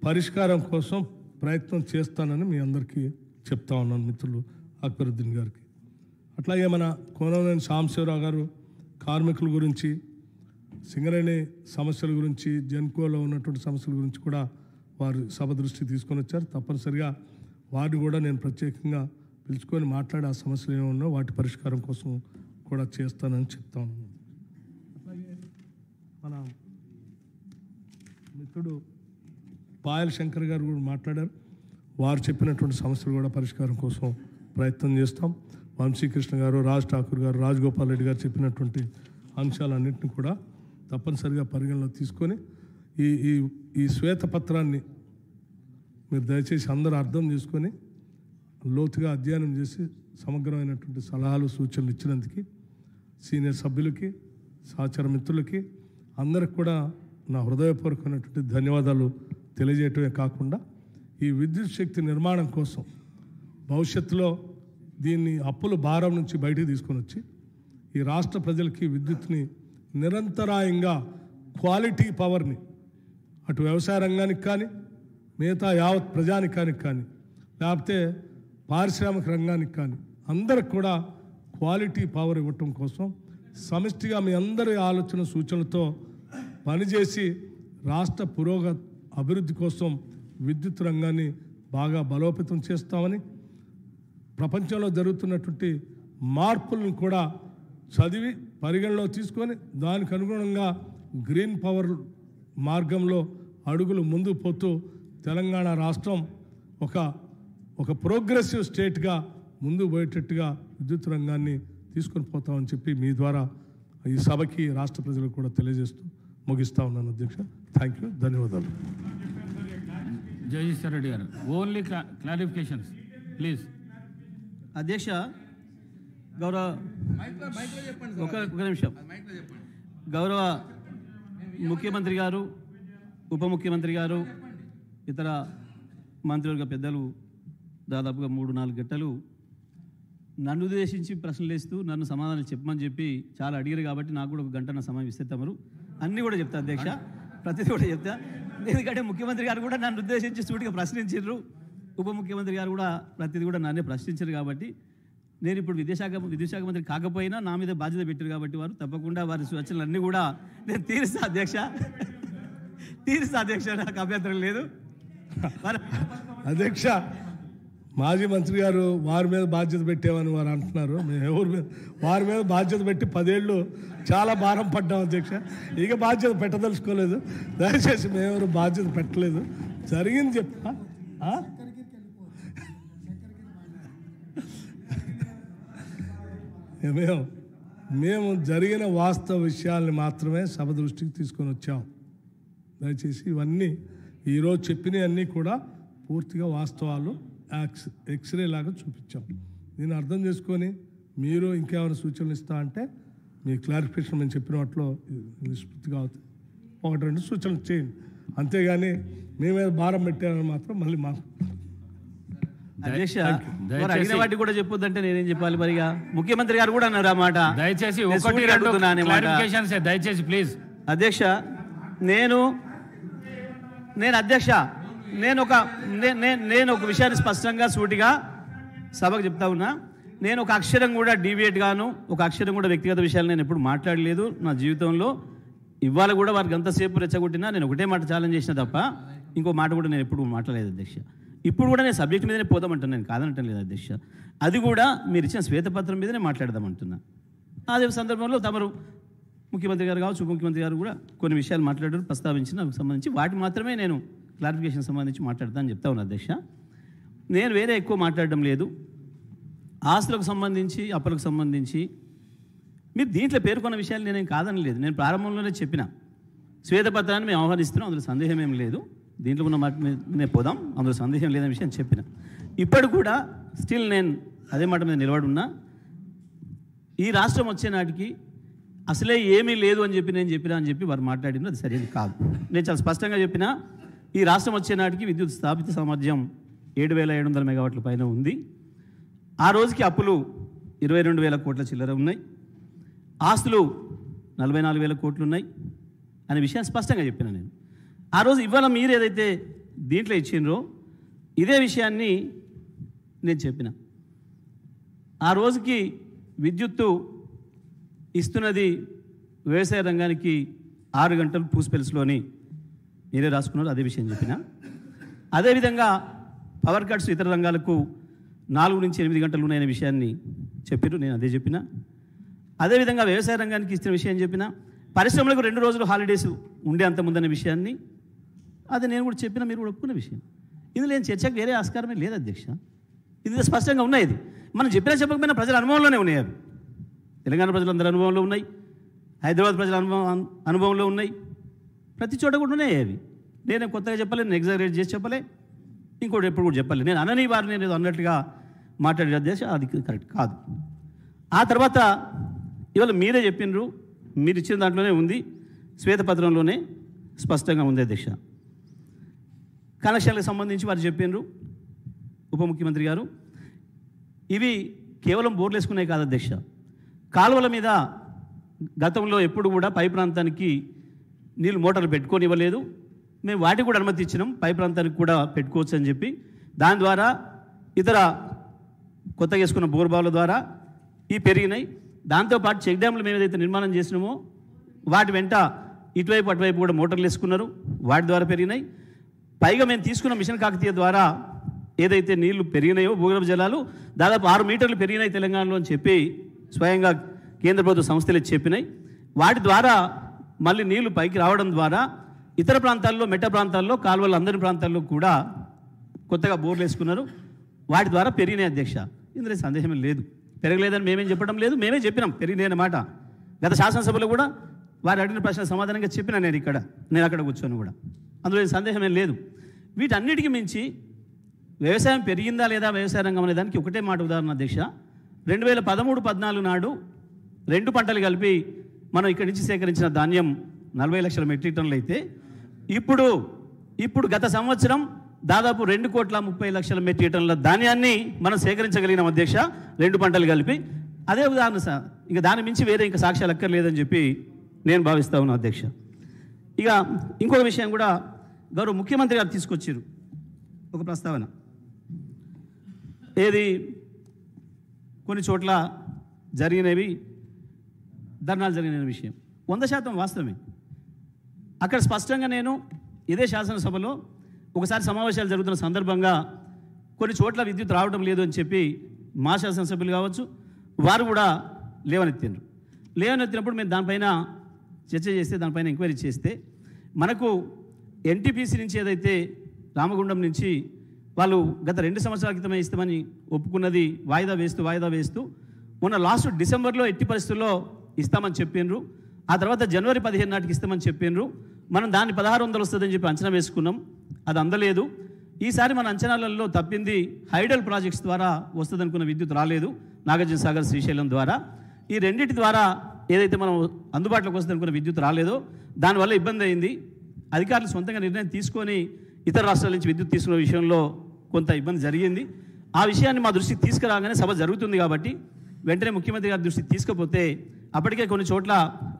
పరిష్కారం కోసం ప్రయత్నం చేస్తానని మీ అందరికీ చెప్తా ఉన్నాను మిత్రులు అక్బరుద్దీన్ గారికి. అట్లాగే మన కోననేని సాంబశివరావు గారు కార్మికుల గురించి, సింగరేణి సమస్యల గురించి, జెన్కోలో ఉన్నటువంటి సమస్యల గురించి కూడా వారు సభ దృష్టికి తీసుకొని వచ్చారు. తప్పనిసరిగా వారిని కూడా నేను ప్రత్యేకంగా పిలుచుకొని మాట్లాడి ఆ సమస్యలు ఏమన్నా వాటి పరిష్కారం కోసం కూడా చేస్తానని చెప్తా ఉన్నాను. అట్లాగే మన మిత్రుడు పాయల్ శంకర్ గారు కూడా మాట్లాడారు. వారు చెప్పినటువంటి సమస్యలు కూడా పరిష్కారం కోసం ప్రయత్నం చేస్తాం. వంశీకృష్ణ గారు, రాజ్ ఠాకూర్ గారు, రాజగోపాల్ రెడ్డి గారు చెప్పినటువంటి అంశాలన్నింటినీ కూడా తప్పనిసరిగా పరిగణలో తీసుకొని ఈ శ్వేతపత్రాన్ని మీరు దయచేసి అందరూ అర్థం చేసుకొని లోతుగా అధ్యయనం చేసి సమగ్రమైనటువంటి సలహాలు సూచనలు ఇచ్చినందుకు సీనియర్ సభ్యులకి, సహచర మిత్రులకి అందరికి కూడా నా హృదయపూర్వకమైనటువంటి ధన్యవాదాలు తెలియజేయటమే కాకుండా ఈ విద్యుత్ శక్తి నిర్మాణం కోసం భవిష్యత్తులో దీన్ని అప్పుల భారం నుంచి బయటికి తీసుకొని వచ్చి ఈ రాష్ట్ర ప్రజలకి విద్యుత్ని నిరంతరాయంగా క్వాలిటీ పవర్ని అటు వ్యవసాయ రంగానికి కానీ, మిగతా యావత్ ప్రజానికానికి కానీ, లేకపోతే పారిశ్రామిక రంగానికి కానీ అందరికి కూడా క్వాలిటీ పవర్ ఇవ్వటం కోసం సమిష్టిగా మీ అందరి ఆలోచన సూచనలతో పనిచేసి రాష్ట్ర అభివృద్ధి కోసం విద్యుత్ రంగాన్ని బాగా బలోపేతం చేస్తామని, ప్రపంచంలో జరుగుతున్నటువంటి మార్పులను కూడా చదివి పరిగణలో తీసుకొని దానికి అనుగుణంగా గ్రీన్ పవర్ మార్గంలో అడుగులు ముందుకు పోతూ తెలంగాణ రాష్ట్రం ఒక ప్రోగ్రెసివ్ స్టేట్గా ముందుకు పోయేటట్టుగా విద్యుత్ రంగాన్ని తీసుకొని పోతామని చెప్పి మీ ద్వారా ఈ సభకి రాష్ట్ర ప్రజలకు కూడా తెలియజేస్తూ ముగిస్తా ఉన్నాను అధ్యక్ష. థ్యాంక్ యూ, ధన్యవాదాలు. జయశేఖర్ రెడ్డి గారు, ఓన్లీ క్లారిఫికేషన్స్ ప్లీజ్. అధ్యక్ష, గౌరవ ఒక నిమిషం. గౌరవ ముఖ్యమంత్రి గారు, ఉప ముఖ్యమంత్రి గారు, ఇతర మంత్రివర్గ పెద్దలు దాదాపుగా 3-4 గంటలు నన్ను ఉద్దేశించి ప్రశ్నలు వేస్తూ నన్ను సమాధానం చెప్పమని చెప్పి చాలా అడిగారు. కాబట్టి నాకు కూడా 1 గంట సమయం ఇస్తే తమరు అన్నీ కూడా చెప్తా అధ్యక్ష, ప్రతిదీ కూడా చెప్తా. ఎందుకంటే ముఖ్యమంత్రి గారు కూడా నన్ను ఉద్దేశించి సూటిగా ప్రశ్నించారు, ఉప ముఖ్యమంత్రి గారు కూడా ప్రతిదీ కూడా నన్నే ప్రశ్నించారు. కాబట్టి నేను ఇప్పుడు విద్యుత్ శాఖ మంత్రి కాకపోయినా నా మీద బాధ్యత పెట్టారు కాబట్టి వారు తప్పకుండా వారి సూచనలన్నీ కూడా నేను తీరుస్తా అధ్యక్ష, నాకు అభ్యంతరం లేదు. అధ్యక్ష, మాజీ మంత్రి గారు వారి మీద బాధ్యత పెట్టామని వారు అంటున్నారు. మేము ఎవరి మీద వారి మీద బాధ్యత పెట్టి 10 ఏళ్ళు చాలా భారం పడ్డాం అధ్యక్ష. ఇక బాధ్యత పెట్టదలుచుకోలేదు. దయచేసి మేమెవరు బాధ్యత పెట్టలేదు. జరిగింది చెప్పా. మేము జరిగిన వాస్తవ విషయాల్ని మాత్రమే సభ దృష్టికి తీసుకొని వచ్చాం. దయచేసి ఇవన్నీ ఈరోజు చెప్పినవన్నీ కూడా పూర్తిగా వాస్తవాలు ఎక్స్రే లాగా చూపించాం. దీన్ని అర్థం చేసుకొని మీరు ఇంకేమైనా సూచనలు ఇస్తా అంటే మీ క్లారిఫికేషన్ మేము చెప్పిన వాటిలో నిష్పత్తిగా అవుతాయి. 1-2 సూచనలు చేయండి, అంతేగాని మీ మీద భారం పెట్టారని మాత్రం మళ్ళీ మాకు. అధ్యక్ష, అడిగిన వాటి కూడా చెప్పొద్దంటే నేనేం చెప్పాలి? మరిగా ముఖ్యమంత్రి గారు కూడా అన్నారు అన్నమాట. దయచేసి దయచేసి ప్లీజ్. అధ్యక్ష, నేను అధ్యక్ష నేను ఒక విషయాన్ని స్పష్టంగా సూటిగా సభకు చెప్తా ఉన్నా. నేను ఒక అక్షరం కూడా డీవియేట్ గాను, ఒక అక్షరం కూడా వ్యక్తిగత విషయాలు నేను ఎప్పుడు మాట్లాడలేదు నా జీవితంలో. ఇవాళ కూడా వారికి ఎంతసేపు రెచ్చగొట్టినా నేను ఒకటే మాట ఛాలెంజ్ చేసిన తప్ప ఇంకో మాట కూడా నేను ఎప్పుడు మాట్లాడలేదు అధ్యక్ష. ఇప్పుడు కూడా నేను సబ్జెక్ట్ మీదనే పోదామంటున్నాను, నేను కాదనటం లేదు అధ్యక్ష. అది కూడా మీరు ఇచ్చిన శ్వేతపత్రం మీదనే మాట్లాడదామంటున్నా. అదే సందర్భంలో తమరు ముఖ్యమంత్రి గారు కావచ్చు, ఉప ముఖ్యమంత్రి గారు కూడా కొన్ని విషయాలు మాట్లాడారు, ప్రస్తావించిన సంబంధించి వాటి మాత్రమే నేను క్లారిఫికేషన్ సంబంధించి మాట్లాడతానని చెప్తా ఉన్నాను అధ్యక్ష. నేను వేరే ఎక్కువ మాట్లాడడం లేదు. ఆస్తులకు సంబంధించి, అప్పులకు సంబంధించి మీరు దీంట్లో పేర్కొన్న విషయాలు నేనేం కాదని లేదు. నేను ప్రారంభంలోనే చెప్పిన శ్వేతపత్రాన్ని మేము ఆహ్వానిస్తున్నాం, అందులో సందేహం ఏం లేదు. దీంట్లో ఉన్న మాట మీద పోదాం, అందులో సందేహం లేదనే విషయం చెప్పిన. ఇప్పుడు కూడా స్టిల్ నేను అదే మాట మీద నిలబడి ఉన్నా. ఈ రాష్ట్రం వచ్చే నాటికి అసలే ఏమీ లేదు అని చెప్పి నేను చెప్పినా అని చెప్పి వారు మాట్లాడిన అది సరైనది కాదు. నేను చాలా స్పష్టంగా చెప్పిన, ఈ రాష్ట్రం వచ్చే నాటికి విద్యుత్ స్థాపిత సామర్థ్యం 7,700 మెగావాట్ల పైన ఉంది. ఆ రోజుకి అప్పులు 22,000 కోట్ల చిల్లర ఉన్నాయి. ఆస్తులు 44,000 కోట్లు ఉన్నాయి అనే విషయాన్ని స్పష్టంగా చెప్పిన నేను. ఆ రోజు ఇవాళ మీరు ఏదైతే దీంట్లో ఇచ్చిండ్రో ఇదే విషయాన్ని నేను చెప్పిన. ఆ రోజుకి విద్యుత్తు ఇస్తున్నది వ్యవసాయ రంగానికి 6 గంటలు పూస్పెల్స్లోని మీరే రాసుకున్నారు, అదే విషయం చెప్పిన. అదేవిధంగా పవర్ కట్స్ ఇతర రంగాలకు 4 నుంచి 8 గంటలు ఉన్నాయనే విషయాన్ని చెప్పారు, నేను అదే చెప్పిన. అదేవిధంగా వ్యవసాయ రంగానికి ఇచ్చిన విషయం చెప్పిన. పరిశ్రమలకు 2 రోజులు హాలిడేస్ ఉండే అంత ముందనే విషయాన్ని అది నేను కూడా చెప్పిన, మీరు కూడా ఒప్పుకున్న విషయం. ఇందులో ఏం చర్చకు వేరే ఆస్కారమే లేదు అధ్యక్ష. ఇది స్పష్టంగా ఉన్నాయి. ఇది మనం చెప్పినా చెప్పకపోయినా ప్రజల అనుభవంలోనే ఉన్నాయి. అవి తెలంగాణ ప్రజలందరి అనుభవంలో ఉన్నాయి, హైదరాబాద్ ప్రజల అనుభవంలో ఉన్నాయి, ప్రతి చోట కూడా ఉన్నాయి అవి. నేను కొత్తగా చెప్పలే, నేను ఎగ్జాగరేట్ చేసి చెప్పలే, ఇంకోటి ఎప్పుడు కూడా చెప్పలే. నేను అనని వారిని నేను ఏదో అన్నట్టుగా మాట్లాడే అధ్యక్ష, అది కరెక్ట్ కాదు. ఆ తర్వాత ఇవాళ మీరే చెప్పినరు, మీరు ఇచ్చిన దాంట్లోనే ఉంది, శ్వేతపత్రంలోనే స్పష్టంగా ఉంది అధ్యక్ష. కనెక్షన్లకు సంబంధించి వారు చెప్పినరు ఉప ముఖ్యమంత్రి గారు, ఇవి కేవలం బోర్లు వేసుకునే కాదు అధ్యక్ష, కాలువల మీద గతంలో ఎప్పుడు కూడా పై ప్రాంతానికి నీళ్ళు మోటార్లు పెట్టుకొని ఇవ్వలేదు. మేము వాటికి కూడా అనుమతి ఇచ్చినాం, పై ప్రాంతానికి కూడా పెట్టుకోవచ్చు అని చెప్పి. దాని ద్వారా ఇతర కొత్తగా వేసుకున్న బోర్బావుల ద్వారా ఈ పెరిగినాయి. దాంతోపాటు చెక్ డ్యామ్లు మేము ఏదైతే నిర్మాణం చేసినామో వాటి వెంట ఇటువైపు అటువైపు కూడా మోటార్లు వేసుకున్నారు, వాటి ద్వారా పెరిగినాయి. పైగా మేము తీసుకున్న మిషన్ కాకతీయ ద్వారా ఏదైతే నీళ్లు పెరిగినాయో భూగర్భ జలాలు దాదాపు 6 మీటర్లు పెరిగినాయి తెలంగాణలో అని చెప్పి స్వయంగా కేంద్ర ప్రభుత్వ సంస్థలు చెప్పినాయి. వాటి ద్వారా మళ్ళీ నీళ్లు పైకి రావడం ద్వారా ఇతర ప్రాంతాల్లో, మెట్ట ప్రాంతాల్లో, కాలువలు అందరి ప్రాంతాల్లో కూడా కొత్తగా బోర్లు వేసుకున్నారు, వాటి ద్వారా పెరిగినాయి అధ్యక్ష. ఇందులో సందేహమే లేదు, పెరగలేదని మేమేం చెప్పడం లేదు, మేమే చెప్పినాం పెరిగినాయి అన్నమాట. గత శాసనసభలో కూడా వారు అడిగిన ప్రశ్న సమాధానంగా చెప్పినా నేను అక్కడ కూర్చొని కూడా, అందులో సందేహమే లేదు. వీటన్నిటికీ మించి వ్యవసాయం పెరిగిందా లేదా వ్యవసాయ రంగం అనే దానికి ఒకటే మాట ఉదాహరణ అధ్యక్ష. 2013-14 నాడు 2 పంటలు కలిపి మనం ఇక్కడి నుంచి సేకరించిన ధాన్యం 40 లక్షల మెట్రిక్ టన్నులు అయితే ఇప్పుడు గత సంవత్సరం దాదాపు 2,30,00,000 మెట్రిక్ టన్నుల ధాన్యాన్ని మనం సేకరించగలిగినాం అధ్యక్ష, 2 పంటలు కలిపి. అదే ఉదాహరణ సార్, ఇక దాని మించి వేరే ఇంకా సాక్ష్యాలు అక్కర్లేదని చెప్పి నేను భావిస్తా ఉన్నాను అధ్యక్ష. ఇక ఇంకొక విషయం కూడా గౌరవ ముఖ్యమంత్రి గారు తీసుకొచ్చారు ఒక ప్రస్తావన, ఏది కొన్ని చోట్ల జరిగినవి ధర్నాలు జరిగిన విషయం 100% వాస్తవమే. అక్కడ స్పష్టంగా నేను ఇదే శాసనసభలో ఒకసారి సమావేశాలు జరుగుతున్న సందర్భంగా కొన్ని చోట్ల విద్యుత్ రావడం లేదు అని చెప్పి మా శాసనసభ్యులు కావచ్చు వారు కూడా లేవనెత్తినప్పుడు మేము దానిపైన చర్చ చేస్తే, దానిపైన ఎంక్వైరీ చేస్తే మనకు ఎన్టీపీసీ నుంచి ఏదైతే రామగుండం నుంచి వాళ్ళు గత 2 సంవత్సరాల క్రితమే ఇస్తామని ఒప్పుకున్నది వాయిదా వేస్తూ మొన్న లాస్ట్ డిసెంబర్లో ఎట్టి పరిస్థితుల్లో ఇస్తామని చెప్పినారు. ఆ తర్వాత జనవరి 15 నాటికి ఇస్తామని చెప్పినారు. మనం దాన్ని 1600 వస్తుందని చెప్పి అంచనా వేసుకున్నాం, అది అందలేదు. ఈసారి మన అంచనాలలో తప్పింది, హైడల్ ప్రాజెక్ట్స్ ద్వారా వస్తుందనుకున్న విద్యుత్ రాలేదు, నాగార్జున సాగర్, శ్రీశైలం ద్వారా. ఈ రెండింటి ద్వారా ఏదైతే మనం అందుబాటులోకి వస్తుందనుకున్న విద్యుత్ రాలేదో దానివల్ల ఇబ్బంది అయింది. అధికారులు సొంతంగా నిర్ణయం తీసుకొని ఇతర రాష్ట్రాల నుంచి విద్యుత్ తీసుకునే విషయంలో కొంత ఇబ్బంది జరిగింది. ఆ విషయాన్ని మా దృష్టికి తీసుకురాగానే సభ జరుగుతుంది కాబట్టి వెంటనే ముఖ్యమంత్రి గారి దృష్టికి తీసుకపోతే అప్పటికే కొన్ని చోట్ల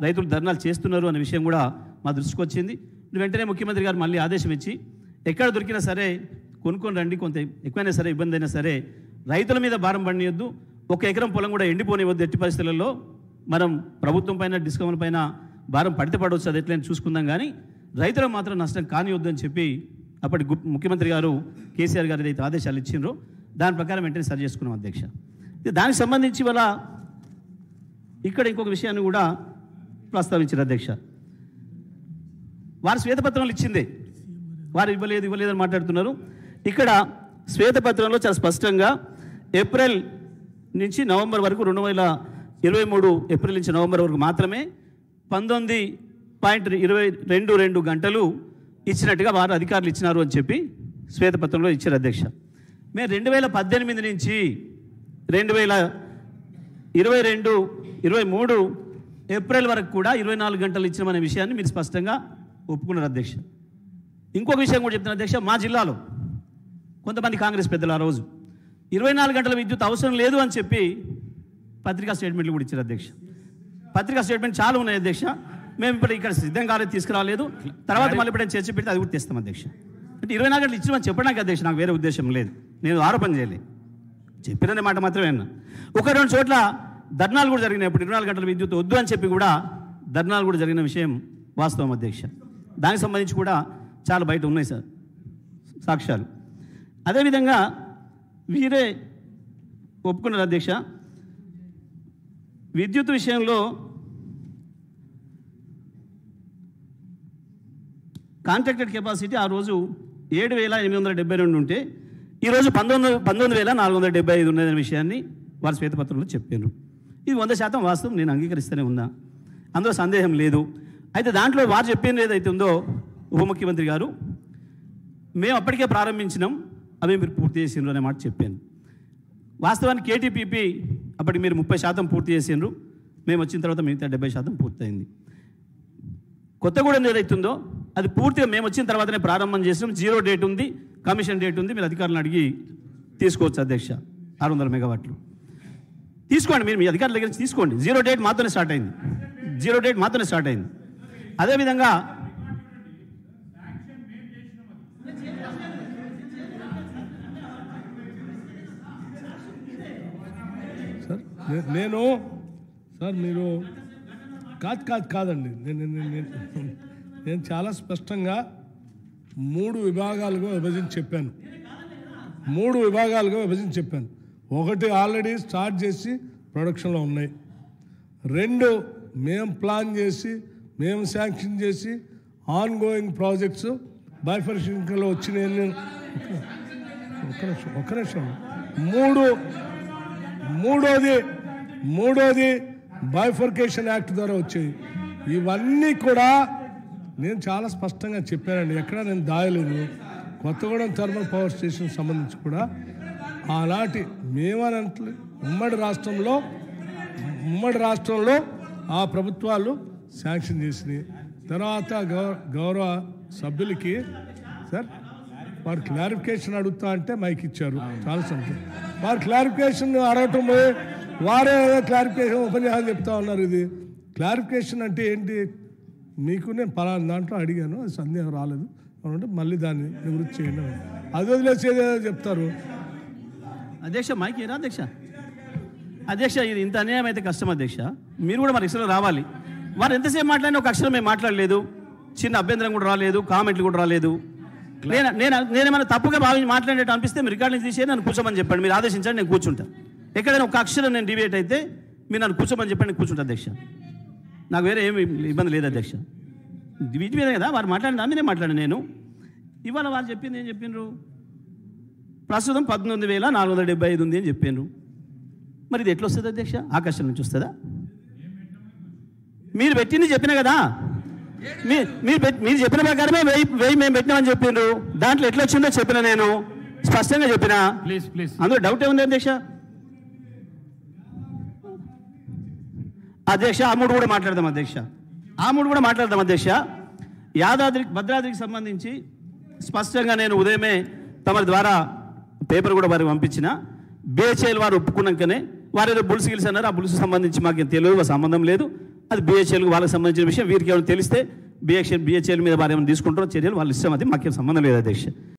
రైతులు ధర్నాలు చేస్తున్నారు అనే విషయం కూడా మా దృష్టికి వచ్చింది. వెంటనే ముఖ్యమంత్రి గారు మళ్ళీ ఆదేశం ఇచ్చి ఎక్కడ దొరికినా సరే కొనుక్కొని రండి, కొంత ఎక్కువైనా సరే ఇబ్బంది అయినా సరే రైతుల మీద భారం పడియొద్దు, 1 ఎకరం పొలం కూడా ఎండిపోనివద్దు, ఎట్టి పరిస్థితులలో మనం ప్రభుత్వం పైన డిస్కౌంట్ పైన భారం పడితే పడవచ్చు, అది ఎట్లయినా చూసుకుందాం, కానీ రైతులకు మాత్రం నష్టం కానివద్దు అని చెప్పి అప్పటి ముఖ్యమంత్రి గారు కేసీఆర్ గారు ఏదైతే ఆదేశాలు ఇచ్చిండ్రో దాని ప్రకారం వెంటనే సరి చేసుకున్నాం అధ్యక్ష. దానికి సంబంధించి వల్ల ఇక్కడ ఇంకొక విషయాన్ని కూడా ప్రస్తావించారు అధ్యక్ష. వారు శ్వేతపత్రాలు ఇచ్చిందే, వారు ఇవ్వలేదని మాట్లాడుతున్నారు. ఇక్కడ శ్వేతపత్రంలో చాలా స్పష్టంగా ఏప్రిల్ నుంచి నవంబర్ వరకు 2023 ఏప్రిల్ నుంచి నవంబర్ వరకు మాత్రమే 19.22 గంటలు ఇచ్చినట్టుగా వారు అధికారులు ఇచ్చినారు అని చెప్పి శ్వేతపత్రంలో ఇచ్చారు అధ్యక్ష. మేము 2018 నుంచి 2022-23 ఏప్రిల్ వరకు కూడా 24 గంటలు ఇచ్చినామనే విషయాన్ని మీరు స్పష్టంగా ఒప్పుకున్నారు అధ్యక్ష. ఇంకొక విషయం కూడా చెప్తున్నారు అధ్యక్ష, మా జిల్లాలో కొంతమంది కాంగ్రెస్ పెద్దలు ఆ రోజు 24 గంటల విద్యుత్ అవసరం లేదు అని చెప్పి పత్రికా స్టేట్మెంట్లు కూడా ఇచ్చారు అధ్యక్ష. పత్రికా స్టేట్మెంట్ చాలా ఉన్నాయి అధ్యక్ష. మేము ఇప్పుడు ఇక్కడ సిద్ధం కాలేదు, తీసుకురాలేదు. తర్వాత మళ్ళీ ఇప్పుడు చర్చ పెడితే అది కూడా తెస్తాం అధ్యక్ష. అంటే 24 గంటలు ఇచ్చిమని చెప్పడానికి అధ్యక్ష, నాకు వేరే ఉద్దేశం లేదు. నేను ఆరోపణ చేయలేదు, చెప్పిన మాట మాత్రమే అన్నా. 1-2 చోట్ల ధర్నాలు కూడా జరిగినాయి. ఇప్పుడు 24 గంటల విద్యుత్ వద్దు అని చెప్పి కూడా ధర్నాలు కూడా జరిగిన విషయం వాస్తవం అధ్యక్ష. దానికి సంబంధించి కూడా చాలా బయట ఉన్నాయి సార్ సాక్ష్యాలు. అదేవిధంగా వీరే ఒప్పుకున్నారు అధ్యక్ష, విద్యుత్ విషయంలో కాంట్రాక్టెడ్ కెపాసిటీ ఆ రోజు 7,872 ఉంటే ఈరోజు 19,475 ఉన్నదనే విషయాన్ని వారి శ్వేతపత్రంలో చెప్పారు. ఇది 100% వాస్తవం, నేను అంగీకరిస్తూనే ఉన్నా, అందులో సందేహం లేదు. అయితే దాంట్లో వారు చెప్పింది ఏదైతే ఉందో ఉప ముఖ్యమంత్రి గారు, మేము అప్పటికే ప్రారంభించినాం, అవి మీరు పూర్తి చేసిండ్రు అనే మాట చెప్పాను. వాస్తవానికి కేటీపీపీ అప్పటికి మీరు 30% పూర్తి చేసిండ్రు, మేము వచ్చిన తర్వాత మిగతా 70% పూర్తయింది. కొత్తగూడెం ఏదైతుందో అది పూర్తిగా మేము వచ్చిన తర్వాతనే ప్రారంభం చేసినాం. 0 డేట్ ఉంది, కమిషన్ డేట్ ఉంది, మీరు అధికారులను అడిగి తీసుకోవచ్చు అధ్యక్ష. 600 మెగావాట్లు తీసుకోండి, మీరు మీ అధికారుల దగ్గర నుంచి తీసుకోండి. 0 డేట్ మాత్రమే స్టార్ట్ అయింది. అదేవిధంగా సార్ మీరు కాదండి, నేను చాలా స్పష్టంగా 3 విభాగాలుగా విభజించి చెప్పాను. 1 ఆల్రెడీ స్టార్ట్ చేసి ప్రొడక్షన్లో ఉన్నాయి. 2 మేము ప్లాన్ చేసి మేము శాంక్షన్ చేసి ఆన్ గోయింగ్ ప్రాజెక్ట్స్ బైఫర్కేషన్లో వచ్చినాయి. ఒక్క నిమిషం. మూడోది బైఫర్కేషన్ యాక్ట్ ద్వారా వచ్చాయి. ఇవన్నీ కూడా నేను చాలా స్పష్టంగా చెప్పానండి, ఎక్కడ నేను దాయలేదు. కొత్తగూడెం థర్మల్ పవర్ స్టేషన్ సంబంధించి కూడా ఆనాటి మేమనంటే ఉమ్మడి రాష్ట్రంలో ఆ ప్రభుత్వాలు శాంక్షన్ చేసినాయి. తర్వాత గౌరవ సభ్యులకి సార్ వారు క్లారిఫికేషన్ అడుగుతా అంటే మైక్ ఇచ్చారు, చాలా సంతోషం. వారు క్లారిఫికేషన్ అడగటం వారే క్లారిఫికేషన్ ఉపన్యాసం చెప్తా ఉన్నారు. ఇది క్లారిఫికేషన్ అంటే ఏంటి? మీకు నేను పలానా దాంట్లో అడిగాను, అది సందేహం రాలేదు అంటే మళ్ళీ దాన్ని నివృత్తి చేయండి, అది వదిలేసేదే చెప్తారు అధ్యక్ష. మైక్ ఏరా అధ్యక్ష, ఇది ఇంత అన్యాయం అయితే కష్టం అధ్యక్ష. మీరు కూడా మరి అక్షరం రావాలి. వారు ఎంతసేపు మాట్లాడినా ఒక అక్షరం మేము మాట్లాడలేదు, చిన్న అభ్యంతరం కూడా రాలేదు, కామెంట్లు కూడా రాలేదు. నేనేమైనా తప్పుగా భావించి మాట్లాడేట్టు అనిపిస్తే మీరు రికార్డింగ్ తీసేది నన్ను కూర్చోమని చెప్పండి, మీరు ఆదేశించండి, నేను కూర్చుంటాను. ఎక్కడైనా ఒక అక్షరం నేను డిబేట్ అయితే మీరు నన్ను కూర్చోమని చెప్పండి, నేను కూర్చుంటా అధ్యక్ష. నాకు వేరే ఏమి ఇబ్బంది లేదు అధ్యక్ష. వీటి మీద కదా వారు మాట్లాడిన మీదే మాట్లాడాను నేను. ఇవాళ వారు చెప్పింది ఏం చెప్పిండ్రు? ప్రస్తుతం 19,475 ఉంది అని చెప్పిండ్రు. మరి ఇది ఎట్లా వస్తుంది అధ్యక్ష? ఆకాశం నుంచి వస్తుందా? మీరు పెట్టింది చెప్పినా కదా, మీరు చెప్పిన ప్రకారమే 1000 మేము పెట్టినామని చెప్పిండ్రు. దాంట్లో ఎట్లా వచ్చిందో చెప్పిన, నేను స్పష్టంగా చెప్పిన. ప్లీజ్ అందులో డౌట్ ఏముంది అధ్యక్ష? ఆ 3 కూడా మాట్లాడదాం అధ్యక్ష. భద్రాద్రికి సంబంధించి స్పష్టంగా నేను ఉదయమే తమ ద్వారా పేపర్ కూడా వారికి పంపించిన. బిహెచ్ఎల్ వారు ఒప్పుకున్నాకనే వారు ఏదో బుల్స్ గిల్స్ అన్నారు, ఆ బుల్స్ సంబంధించి మాకేం తెలియదు, సంబంధం లేదు. అది బిహెచ్ఎల్కి వాళ్ళకి సంబంధించిన విషయం. వీరికి ఏమైనా తెలిస్తే బిహెచ్ఎల్ మీద వారు ఏమైనా తీసుకుంటారో చర్యలు వాళ్ళు ఇష్టం, అది మాకేం సంబంధం లేదు అధ్యక్ష.